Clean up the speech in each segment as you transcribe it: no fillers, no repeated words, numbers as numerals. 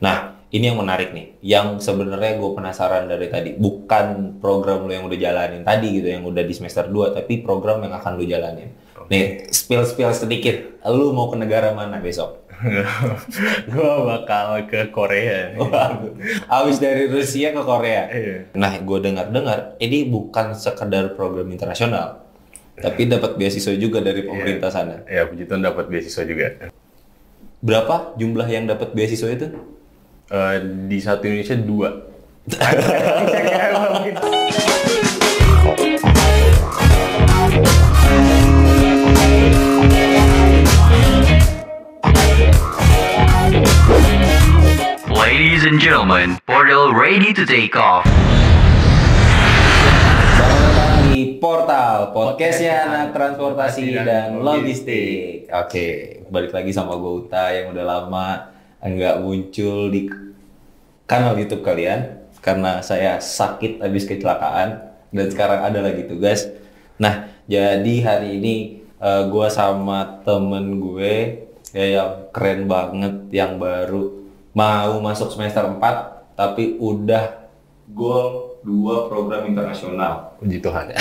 Nah, ini yang menarik nih. Yang sebenarnya gue penasaran dari tadi. Bukan program lu yang udah jalanin tadi gitu, yang udah di semester 2, tapi program yang akan lu jalanin. Nih, spill sedikit. Lu mau ke negara mana besok? Gue bakal ke Korea. Waduh, habis dari Rusia ke Korea. Iya. Nah, gue dengar-dengar ini bukan sekedar program internasional, tapi dapat beasiswa juga dari pemerintah sana. Ya, puji Tuhan dapat beasiswa juga. Berapa jumlah yang dapat beasiswa itu? Di satu Indonesia 2. Ladies and gentlemen, portal ready to take off. Selamat datang di Portal, podcastnya anak transportasi dan logistik. Oke, balik lagi sama gue Uta yang udah lama nggak muncul di kanal YouTube kalian karena saya sakit habis kecelakaan dan sekarang ada lagi tugas. Nah, jadi hari ini gue sama temen gue yang keren banget yang baru mau masuk semester 4 tapi udah goal 2 program internasional. Puji Tuhan.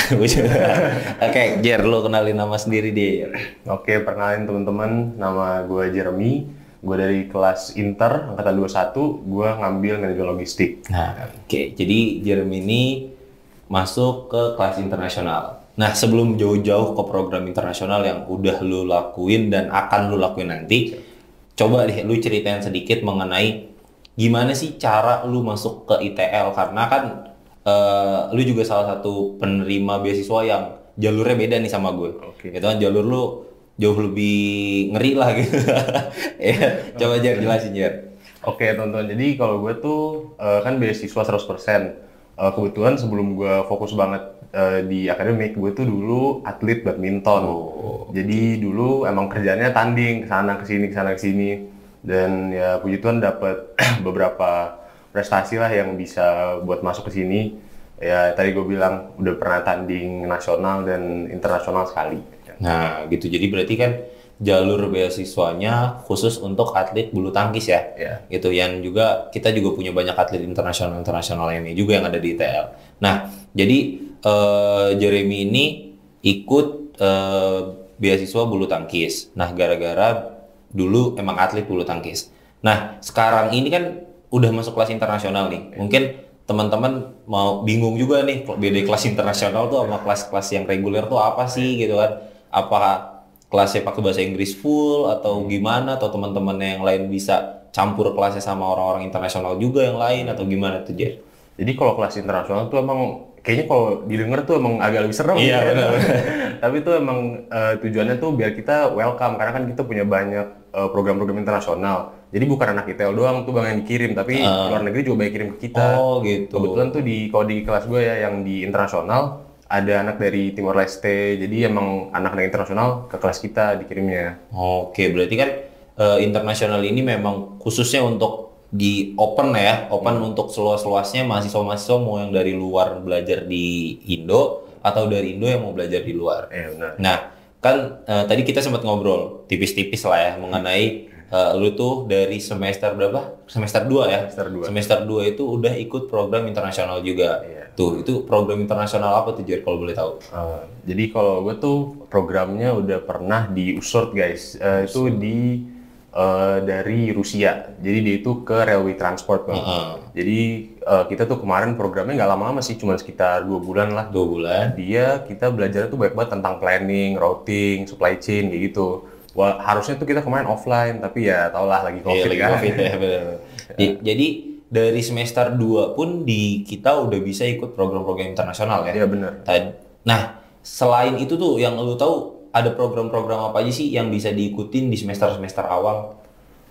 Oke, Jer, lo kenalin nama sendiri deh. Oke, perkenalin teman-teman, nama gue Jeremy. Gue dari kelas Inter, angkatan 21, gue ngambil manajemen logistik. Nah, oke. Jadi Jeremy ini masuk ke kelas internasional. Nah, sebelum jauh-jauh ke program internasional yang udah lu lakuin dan akan lu lakuin nanti, coba deh lu ceritain sedikit mengenai gimana sih cara lu masuk ke ITL, karena kan lu juga salah satu penerima beasiswa yang jalurnya beda nih sama gue. Oke. Gitu kan, jalur lu jauh lebih ngeri lah gitu. Ya, coba Jer jelasin Jer. Oke, teman-teman. Jadi kalau gue tuh kan beasiswa 100%. Kebetulan sebelum gue fokus banget di akademik, gue tuh dulu atlet badminton. Jadi dulu emang kerjanya tanding kesana kesini, dan ya puji Tuhan dapat beberapa prestasi lah yang bisa buat masuk ke sini. Ya tadi gue bilang udah pernah tanding nasional dan internasional sekali. Nah, gitu. Jadi berarti kan jalur beasiswanya khusus untuk atlet bulu tangkis ya. Ya. Gitu. Yang juga kita juga punya banyak atlet internasional ini juga yang ada di ITL. Nah, jadi Jeremy ini ikut beasiswa bulu tangkis. Nah, gara-gara dulu emang atlet bulu tangkis. Nah, sekarang ini kan udah masuk kelas internasional nih. Mungkin teman-teman mau bingung juga nih, beda kelas internasional tuh sama kelas-kelas yang reguler tuh apa sih gitu kan? Apakah kelasnya pakai bahasa Inggris full atau gimana? Atau teman-teman yang lain bisa campur kelasnya sama orang-orang internasional juga yang lain atau gimana tuh Jer? Jadi kalau kelas internasional tuh emang kayaknya kalau didengar tuh emang agak lebih serem. Iya, benar. Tapi itu emang tujuannya tuh biar kita welcome, karena kan kita punya banyak program-program internasional. Jadi bukan anak ITL doang tuh bang yang dikirim, tapi luar negeri juga banyak kirim ke kita. Oh gitu. Kebetulan tuh kalau di kelas gue ya yang di internasional ada anak dari Timor Leste. Jadi emang anak-anak internasional ke kelas kita dikirimnya. Oke, berarti kan internasional ini memang khususnya untuk di open ya, open untuk seluas-luasnya mahasiswa-mahasiswa mau yang dari luar belajar di Indo atau dari Indo yang mau belajar di luar. Benar. Nah, kan tadi kita sempat ngobrol tipis-tipis lah ya mengenai lu tuh dari semester berapa? Semester 2 ya? Semester 2. Semester 2 itu udah ikut program internasional juga. Iya. Tuh, itu program internasional apa tuh Jer kalau boleh tahu? Jadi kalau gue tuh programnya udah pernah di USURT guys. Itu dari Rusia. Jadi dia itu ke railway transport bang. Jadi kita tuh kemarin programnya nggak lama-lama sih, cuma sekitar 2 bulan lah. 2 bulan. Kita belajar tuh banyak banget tentang planning, routing, supply chain kayak gitu. Wah, harusnya tuh kita kemarin offline, tapi ya tau lah lagi COVID lagi kan. COVID ya, benar. Jadi dari semester 2 pun kita udah bisa ikut program-program internasional ya? Iya benar. Nah, selain itu tuh yang lu tahu ada program-program apa aja sih yang bisa diikutin di semester-semester awal?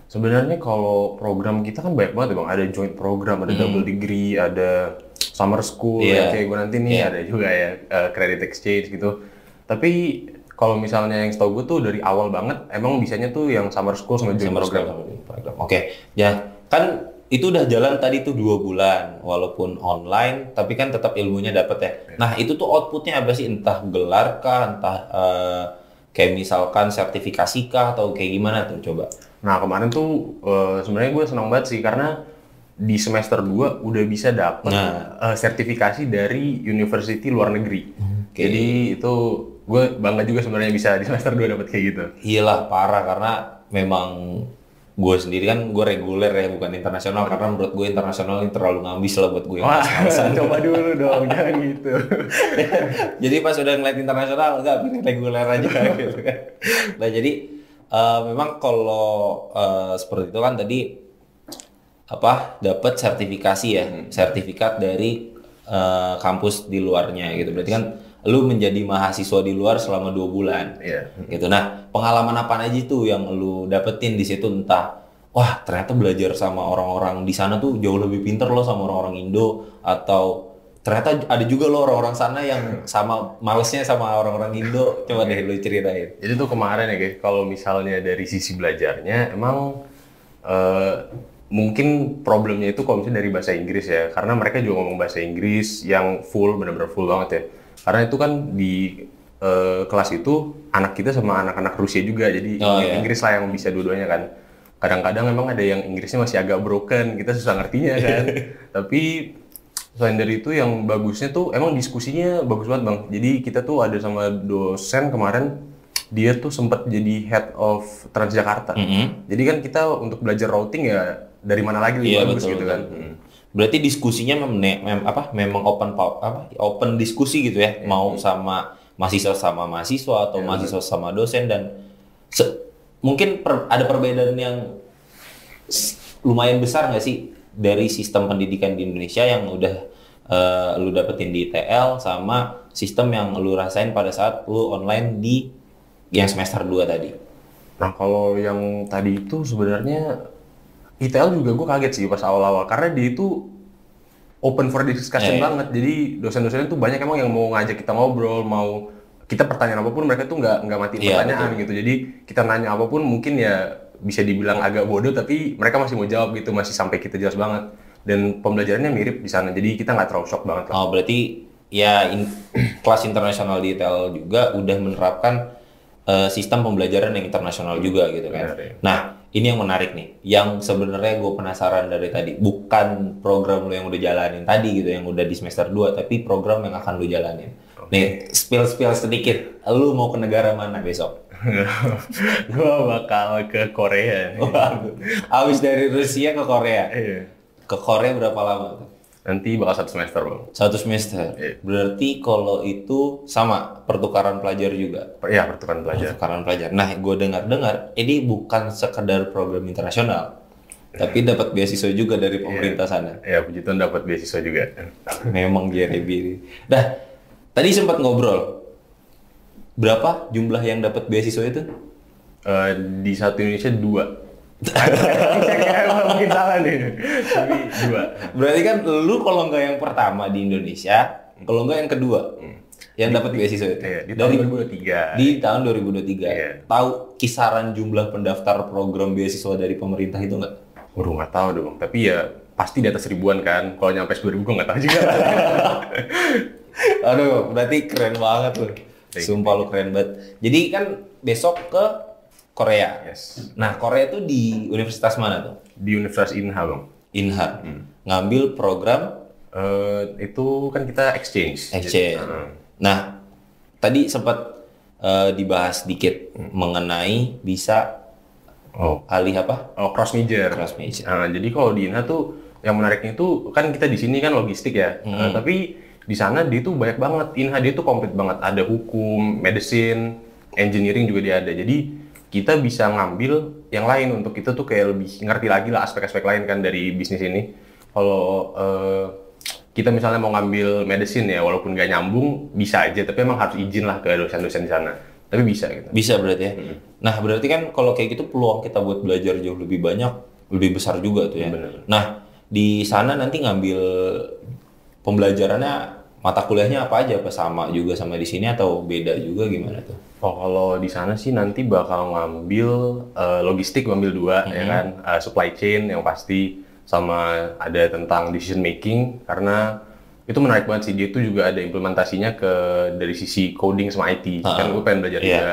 Sebenarnya kalau program kita kan banyak banget ya bang. Ada joint program, ada double degree, ada summer school, ya kayak gue nanti nih ada juga ya credit exchange gitu. Tapi kalau misalnya yang setahu gue tuh dari awal banget emang bisanya tuh yang summer school sama joint program. Oke. Ya kan itu udah jalan tadi tuh 2 bulan walaupun online tapi kan tetap ilmunya dapet ya. Nah itu tuh outputnya apa sih, entah gelar kah, entah Kayak misalkan sertifikasi kah atau kayak gimana tuh coba? Nah kemarin tuh sebenarnya gue senang banget sih karena di semester 2 udah bisa dapet sertifikasi dari university luar negeri. Jadi itu gue bangga juga sebenarnya bisa di semester 2 dapet kayak gitu. Iyalah parah karena memang gue sendiri kan gue reguler ya bukan internasional karena menurut gue internasional ini terlalu ngambis lah buat gue yang Wah, males-malesan. coba dulu dong, jangan gitu. Jadi pas udah ngeliat internasional enggak pilih reguler aja gitu kan. Nah jadi memang kalau seperti itu kan tadi apa dapat sertifikasi ya, sertifikat dari kampus di luarnya gitu. Berarti kan lu menjadi mahasiswa di luar selama 2 bulan. Iya. Gitu. Nah, pengalaman apa aja tuh yang lu dapetin di situ entah wah, ternyata belajar sama orang-orang di sana tuh jauh lebih pinter loh sama orang-orang Indo atau ternyata ada juga loh orang-orang sana yang sama malesnya sama orang-orang Indo. Coba deh lu ceritain. Jadi tuh kemarin ya guys, kalau misalnya dari sisi belajarnya emang mungkin problemnya itu kalau misalnya dari bahasa Inggris ya, karena mereka juga ngomong bahasa Inggris yang full, benar-benar full banget ya. Karena itu kan di kelas itu anak kita sama anak-anak Rusia juga, jadi Inggris lah yang bisa dua-duanya kan. Kadang-kadang memang ada yang Inggrisnya masih agak broken, kita susah ngertinya kan. Tapi selain dari itu yang bagusnya tuh emang diskusinya bagus banget bang. Jadi kita tuh ada sama dosen kemarin, dia tuh sempat jadi head of Transjakarta. Jadi kan kita untuk belajar routing ya dari mana lagi lebih bagus betul, gitu betul. kan. Berarti diskusinya memang open diskusi gitu ya, mau sama mahasiswa atau mahasiswa sama dosen dan mungkin ada perbedaan yang lumayan besar nggak sih dari sistem pendidikan di Indonesia yang udah lu dapetin di ITL sama sistem yang lu rasain pada saat lu online di yang semester 2 tadi? Nah kalau yang tadi itu sebenarnya ITL juga gue kaget sih pas awal-awal karena dia itu open for discussion banget. Jadi dosen-dosennya tuh banyak emang yang mau ngajak kita ngobrol, mau kita pertanyaan apapun mereka tuh nggak mati pertanyaan gitu. Jadi kita nanya apapun mungkin ya bisa dibilang agak bodoh tapi mereka masih mau jawab gitu, masih sampai kita jelas banget. Dan pembelajarannya mirip di sana. Jadi kita nggak terlalu shock banget lah. Oh berarti ya kelas internasional di ITL juga udah menerapkan sistem pembelajaran yang internasional juga gitu kan. Nah, ini yang menarik nih. Yang sebenarnya gue penasaran dari tadi, bukan program lo yang udah jalanin tadi gitu, yang udah di semester 2, tapi program yang akan lo jalanin. Nih, spill sedikit. Lu mau ke negara mana besok? Gue bakal ke Korea. Abis dari Rusia ke Korea. Iya. Ke Korea berapa lama tuh? Nanti bakal 1 semester bang. 1 semester. Berarti kalau itu sama pertukaran pelajar juga. Iya, pertukaran pelajar. Pertukaran pelajar. Nah, gue dengar ini bukan sekedar program internasional, tapi dapat beasiswa juga dari pemerintah sana. Iya, puji Tuhan dapat beasiswa juga. Memang JRB. Nah, tadi sempat ngobrol. Berapa jumlah yang dapat beasiswa itu? Di satu Indonesia 2. Mungkin salah nih. Tapi 2. Berarti kan lu kalau nggak yang pertama di Indonesia, kalau nggak yang kedua yang dapat beasiswa itu. Iya, di tahun 2023. Di tahun 2023. Iya. Tahu kisaran jumlah pendaftar program beasiswa dari pemerintah itu nggak? Waduh, nggak tahu dong. Tapi ya pasti di atas ribuan kan. Kalau nyampe 10.000 gue nggak tahu juga. Aduh, berarti keren banget loh. Sumpah lu keren banget. Jadi kan besok ke Korea. Yes. Nah, Korea itu di universitas mana tuh? Di Universitas Inha bang. Inha. Ngambil program Itu kan kita exchange. exchange. Nah, tadi sempat dibahas dikit mengenai bisa alih apa? Oh, cross major. Cross major. Nah, jadi kalau di Inha tuh yang menariknya itu kan kita di sini kan logistik ya. Tapi di sana dia tuh banyak banget. Inha dia tuh komplit banget. Ada hukum, medicine, engineering juga dia ada. Jadi kita bisa ngambil yang lain untuk kita tuh kayak lebih ngerti lagi lah aspek-aspek lain kan dari bisnis ini. Kalau kita misalnya mau ngambil medicine ya, walaupun gak nyambung, bisa aja. Tapi emang harus izin lah ke dosen-dosen di sana. Tapi bisa gitu. Bisa berarti ya. Nah, berarti kan kalau kayak gitu peluang kita buat belajar jauh lebih banyak, lebih besar juga tuh ya. Bener. Nah, di sana nanti ngambil pembelajarannya, mata kuliahnya apa aja? Apa sama juga sama di sini atau beda juga gimana tuh? Oh, kalau di sana sih nanti bakal ngambil logistik, ngambil 2 ya kan, supply chain yang pasti, sama ada tentang decision making karena itu menarik banget sih. Dia itu juga ada implementasinya dari sisi coding sama IT. Kan gue pengen belajar juga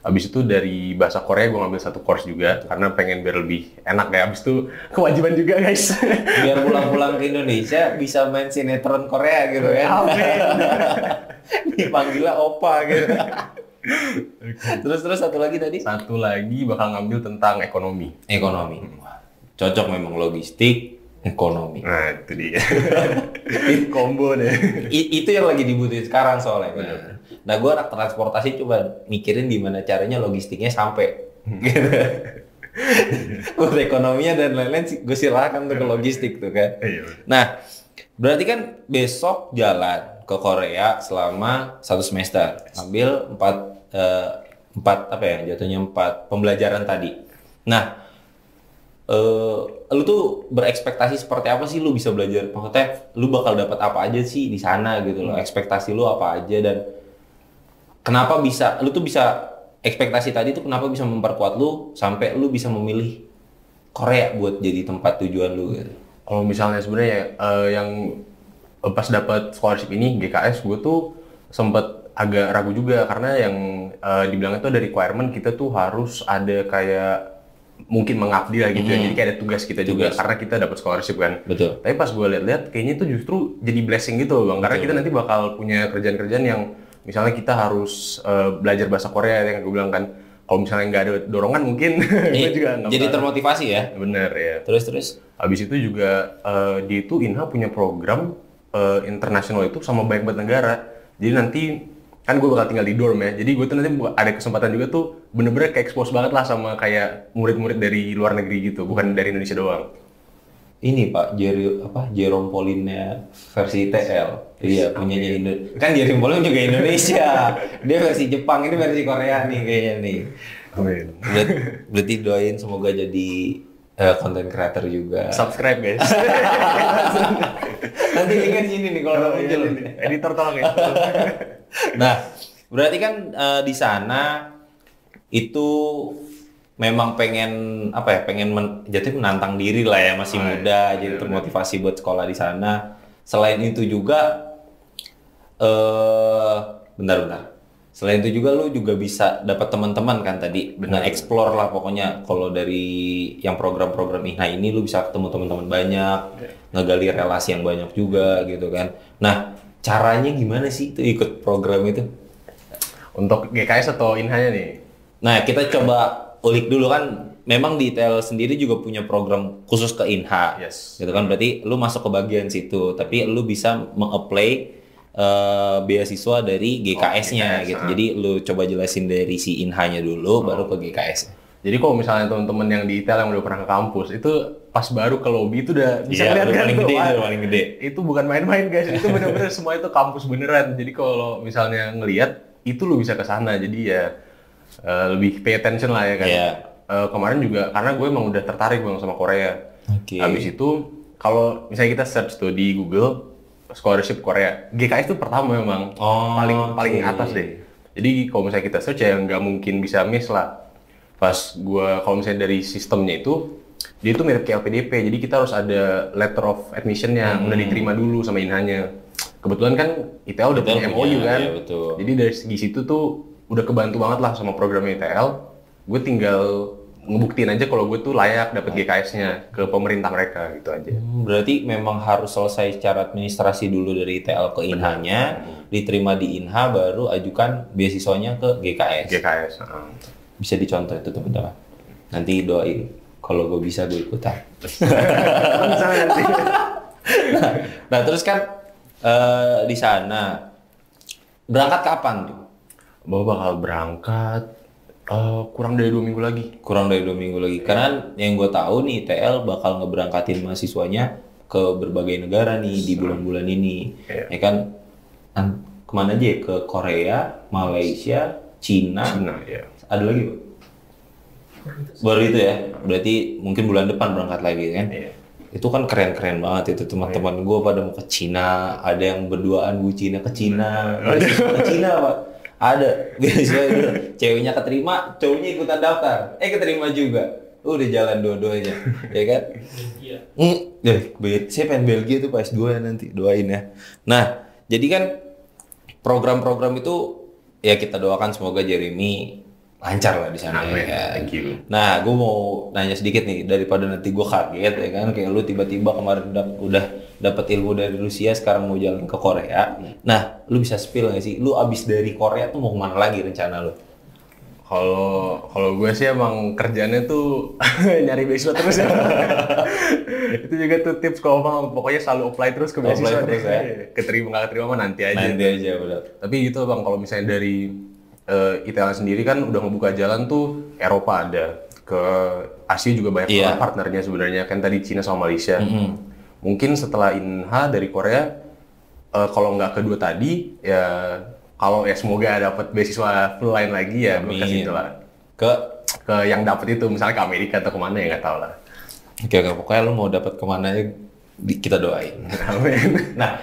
Habis itu dari bahasa Korea gue ngambil satu course juga karena pengen biar lebih enak ya. Habis itu kewajiban juga guys. Biar pulang-pulang ke Indonesia bisa main sinetron Korea gitu ya. Amin. Dipanggilnya opa gitu. Terus satu lagi tadi? Satu lagi bakal ngambil tentang ekonomi. Ekonomi. Wah, cocok memang logistik, ekonomi. Nah itu dia. Combo deh. Itu yang lagi dibutuhin sekarang soalnya. Nah, gue anak transportasi coba mikirin gimana caranya logistiknya sampai. Gitu. Buat ekonominya dan lain-lain gue silakan tuh ke logistik tuh kan. Nah, berarti kan besok jalan ke Korea selama 1 semester. Ambil 4 apa ya jatuhnya 4 pembelajaran tadi. Nah, lu tuh berekspektasi seperti apa sih lu bisa belajar? Maksudnya lu bakal dapat apa aja sih di sana gitu loh. Ekspektasi lu apa aja dan kenapa lu tuh bisa ekspektasi tadi tuh kenapa bisa memperkuat lu sampai lu bisa memilih Korea buat jadi tempat tujuan lu gitu. Kalau misalnya sebenarnya yang pas dapat scholarship ini GKS gue tuh sempet agak ragu juga karena yang dibilang itu ada requirement kita tuh harus ada kayak mungkin mengabdi lah gitu ya. Jadi kayak ada tugas kita juga karena kita dapat scholarship kan. Betul. Tapi pas gue lihat-lihat kayaknya itu justru jadi blessing gitu loh Bang. Karena kita nanti bakal punya kerjaan-kerjaan yang misalnya kita harus belajar bahasa Korea yang gue bilang kan. Kalau misalnya nggak ada dorongan mungkin gue juga nggak jadi termotivasi ya. Bener ya. Terus. Habis itu juga dia itu INHA punya program internasional itu sama banyak banget negara. Jadi nanti kan gue bakal tinggal di dorm ya. Jadi gue tuh nanti ada kesempatan juga tuh bener-bener kayak expose banget lah sama kayak murid-murid dari luar negeri gitu, bukan dari Indonesia doang. Ini Pak Jerome Pauline versi TL. Iya, punyanya kan Jerome Pauline juga Indonesia. Dia versi Jepang, ini versi Korea nih kayaknya nih. Amin. Berarti doain semoga jadi content creator juga. Subscribe guys. Nanti linknya di sini nih kalau udah muncul. Editor tolong ya. Nah, berarti kan di sana itu memang pengen jatuh menantang diri lah ya, masih muda, jadi termotivasi buat sekolah di sana. Selain itu juga bentar. Selain itu juga lu juga bisa dapat teman-teman kan tadi, nge-explore lah pokoknya. Kalau dari yang program-program INHA ini lu bisa ketemu teman-teman banyak, ngegali relasi yang banyak juga gitu kan. Nah, caranya gimana sih itu ikut program itu? Untuk GKS atau INHA-nya nih? Nah, kita coba ulik dulu kan. Memang di ITL sendiri juga punya program khusus ke INHA. Yes. Gitu kan, berarti lu masuk ke bagian situ, tapi lu bisa meng-apply beasiswa dari GKS-nya gitu. Jadi lu coba jelasin dari si INHA-nya dulu, baru ke GKS. Jadi kalau misalnya teman-teman yang di ITL yang udah pernah ke kampus, itu pas baru ke lobby itu udah bisa lihat kan paling tuh, gede, paling gede. Itu bukan main-main guys, itu bener-bener semua itu kampus beneran. Jadi kalau misalnya ngelihat, itu lu bisa ke sana. Jadi ya lebih pay attention lah ya kan. Yeah. Kemarin juga karena gue emang udah tertarik banget sama Korea. Okay. Habis itu kalau misalnya kita search tuh di Google scholarship Korea, GKS itu pertama memang paling atas deh. Jadi kalau misalnya kita search ya nggak mungkin bisa miss lah. Pas gue kalau misalnya dari sistemnya itu dia itu mirip kayak LPDP, jadi kita harus ada letter of admission-nya udah diterima dulu sama INHA-nya. Kebetulan kan ITL udah punya MOU kan, iya, betul. jadi dari segi situ tuh udah kebantu banget lah sama program ITL. Gue tinggal ngebuktiin aja kalau gue tuh layak dapet GKS-nya ke pemerintah mereka gitu aja. Berarti memang harus selesai secara administrasi dulu dari ITL ke INHA-nya, diterima di INHA, baru ajukan beasiswanya ke GKS. GKS. Bisa dicontoh itu teman-teman. Nanti doain kalau gue bisa gue ikutan. Nah terus kan di sana berangkat kapan tuh? Bahwa bakal berangkat kurang dari 2 minggu lagi. Kurang dari 2 minggu lagi. Karena yang gue tahu nih ITL bakal ngeberangkatin mahasiswanya ke berbagai negara nih di bulan-bulan ini. Ya kan? Kemana aja ya? Ke Korea, Malaysia, Cina. Ya. Ada lagi Pak? Baru itu ya? Berarti mungkin bulan depan berangkat lagi kan? Iya. Itu kan keren-keren banget itu teman-teman gue pada mau ke Cina. Ada yang berduaan bucinnya ke Cina. Ke Cina Pak. Ada, biasanya ceweknya keterima, cowoknya ikutan daftar, keterima juga, udah jalan dua-duanya, ya kan? Saya pengen Belgia tuh pas 2 nanti, doain ya. Nah, jadi kan program-program itu ya kita doakan semoga Jeremy lancar lah di sana. Amin. Ya. Thank you. Nah, gue mau nanya sedikit nih daripada nanti gue kaget ya kan, kayak lu tiba-tiba kemarin udah dapat ilmu dari Rusia, sekarang mau jalan ke Korea. Nah, lu bisa spill nggak sih? Lu abis dari Korea tuh mau kemana lagi rencana lu? Kalau gue sih emang kerjanya tuh nyari beasiswa terus ya. Itu juga tuh tips kalau bang, pokoknya selalu apply terus ke beasiswa terus deh. ya. Keterima nggak keterima mah nanti aja. Nanti aja udah. Tapi gitu bang, kalau misalnya dari Italia sendiri kan udah ngebuka jalan tuh Eropa ada, ke Asia juga banyak Iya. banget partnernya sebenarnya, kan tadi Cina sama Malaysia. Mungkin setelah Inha dari Korea, kalau nggak kedua tadi ya, kalau ya semoga dapat beasiswa full line lagi ya, gue kasih itu lah ke yang dapat itu, misalnya ke Amerika atau kemana ya nggak tahu lah. Oke, pokoknya lu mau dapat kemana aja kita doain. Amin. Nah,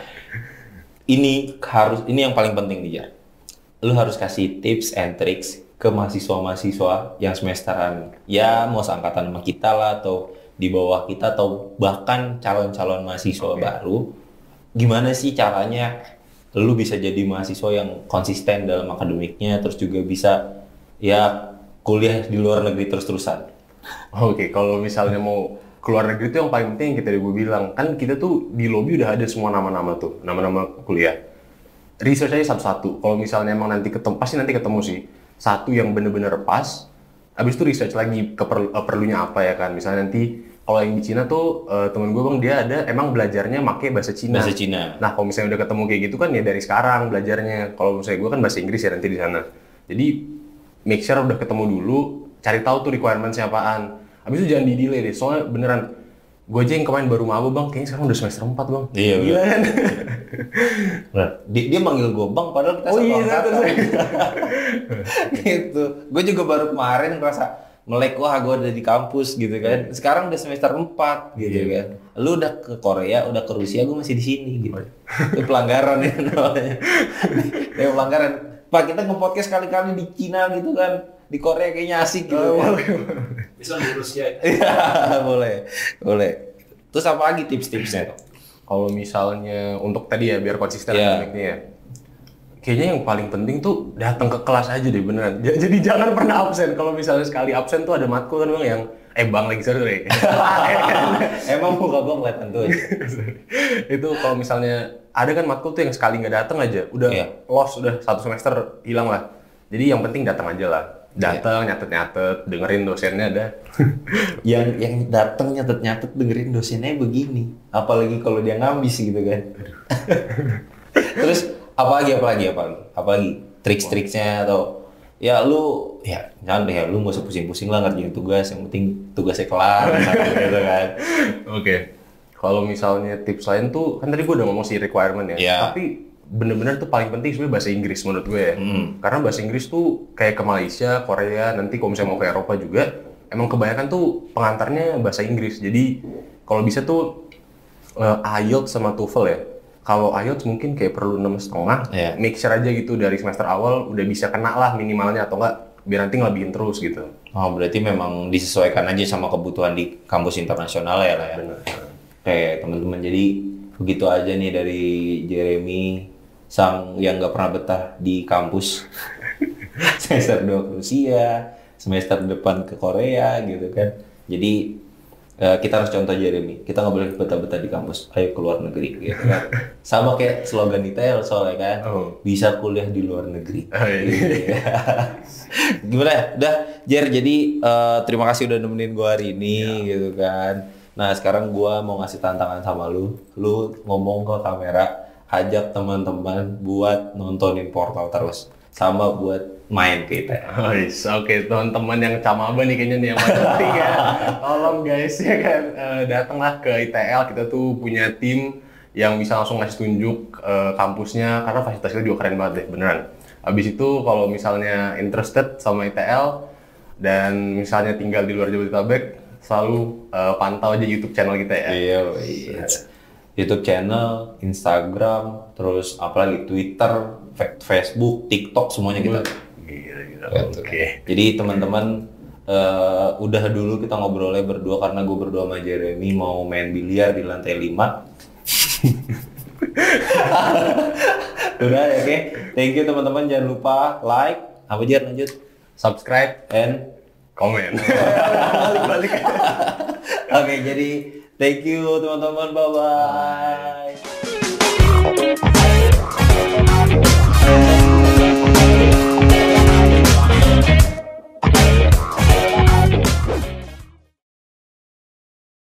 ini yang paling penting nih Jar. Lu harus kasih tips and tricks ke mahasiswa-mahasiswa yang semesteran, ya mau seangkatan sama kita lah atau di bawah kita atau bahkan calon-calon mahasiswa baru. Gimana sih caranya lu bisa jadi mahasiswa yang konsisten dalam akademiknya, terus juga bisa ya kuliah di luar negeri terus-terusan? Oke, kalau misalnya mau keluar negeri itu yang paling penting yang kita gue bilang, kan kita tuh di lobby udah ada semua nama-nama tuh, nama-nama kuliah. Research aja satu-satu. Kalau misalnya emang nanti ketemu, pasti nanti ketemu sih satu yang bener-bener pas. Habis itu research lagi perlunya apa ya kan. Misalnya nanti kalau yang di Cina tuh temen gue bang, dia ada emang belajarnya make bahasa Cina. Bahasa Cina. Nah kalau misalnya udah ketemu kayak gitu kan ya dari sekarang belajarnya. Kalau misalnya gue kan bahasa Inggris ya nanti di sana. Jadi make sure udah ketemu dulu, cari tahu tuh requirement-nya apaan. Habis itu jangan di-delay deh, soalnya beneran gue aja yang kemarin baru maba bang, kayaknya sekarang udah semester 4 bang. Iya, gila kan? Nah, dia manggil gue bang, padahal kita Oh satu iya, angkatan. Gitu. Gue juga baru kemarin ngerasa melek, wah gue udah di kampus gitu kan. Sekarang udah semester 4 gitu kan. Lu udah ke Korea, udah ke Rusia, gue masih di sini gitu. Itu pelanggaran ya namanya. Itu pelanggaran. Pak, kita nge-podcast kali-kali di Cina gitu kan. Di Korea kayaknya asik gitu kan. Bisa di Rusia. Iya, boleh. Terus apa lagi tips-tipsnya? Kalau misalnya untuk tadi ya biar konsisten Iya. akademiknya ya. Kayaknya yang paling penting tuh datang ke kelas aja deh beneran. Jadi jangan pernah absen. Kalau misalnya sekali absen tuh ada matkul kan bang yang bang lagi sorry. Emang muka gue kelihatan tuh aja. Itu kalau misalnya ada kan matkul tuh yang sekali nggak datang aja udah Iya. lost, udah satu semester hilang lah. Jadi yang penting datang aja lah. Datang, nyatet-nyatet, dengerin dosennya ada. yang datang nyatet dengerin dosennya begini, apalagi kalau dia ngambis gitu kan. Terus apalagi triks-triksnya atau ya lu ya jangan deh, lu nggak usah pusing-pusing lah ngerjain tugas, yang penting tugasnya kelar gitu kan. Oke. Kalau misalnya tips lain tuh kan tadi gue udah ngomong sih requirement ya. Iya. Tapi bener-bener tuh paling penting sebenarnya bahasa Inggris menurut gue ya. Karena bahasa Inggris tuh kayak ke Malaysia, Korea, nanti kalau misalnya mau ke Eropa juga, emang kebanyakan tuh pengantarnya bahasa Inggris. Jadi kalau bisa tuh IELTS sama TOEFL ya. Kalau IELTS mungkin kayak perlu 6,5. Iya. Make sure aja gitu dari semester awal udah bisa kena lah minimalnya, atau enggak biar nanti ngelebihin terus gitu. Oh, berarti memang disesuaikan aja sama kebutuhan di kampus internasional ya lah ya. Bener. Oke teman-teman, jadi begitu aja nih dari Jeremy, sang yang nggak pernah betah di kampus. Semester 2 ke Rusia, semester depan ke Korea gitu kan. Jadi kita harus contoh Jeremy, kita nggak boleh betah-betah di kampus, ayo keluar negeri gitu kan. Sama kayak slogan ITL soalnya kan, bisa kuliah di luar negeri. Iya. Gimana ya? Udah Jer, jadi terima kasih udah nemenin gua hari ini gitu kan. Nah sekarang gua mau ngasih tantangan sama lu ngomong ke kamera, ajak teman-teman buat nontonin Portal terus, sama buat main ke ITL. Oke, teman-teman yang camaba nih kayaknya nih yang paling penting ya. Tolong guys ya kan, datanglah ke ITL, kita tuh punya tim yang bisa langsung ngasih tunjuk kampusnya, karena fasilitasnya juga keren banget deh, beneran. Habis itu kalau misalnya interested sama ITL dan misalnya tinggal di luar Jabodetabek, selalu pantau aja YouTube channel kita ya. Iya. YouTube channel, Instagram, terus apalagi Twitter, Facebook, TikTok, semuanya kita. Gila. Gitu. Oke. Jadi teman-teman udah dulu kita ngobrolnya berdua karena gue berdua sama Jeremy mau main biliar di lantai 5. Udah ya, oke. Thank you teman-teman, jangan lupa like. Apa Jer lanjut? subscribe, and komen. Balik-balik. Oke, jadi thank you teman-teman, bye bye.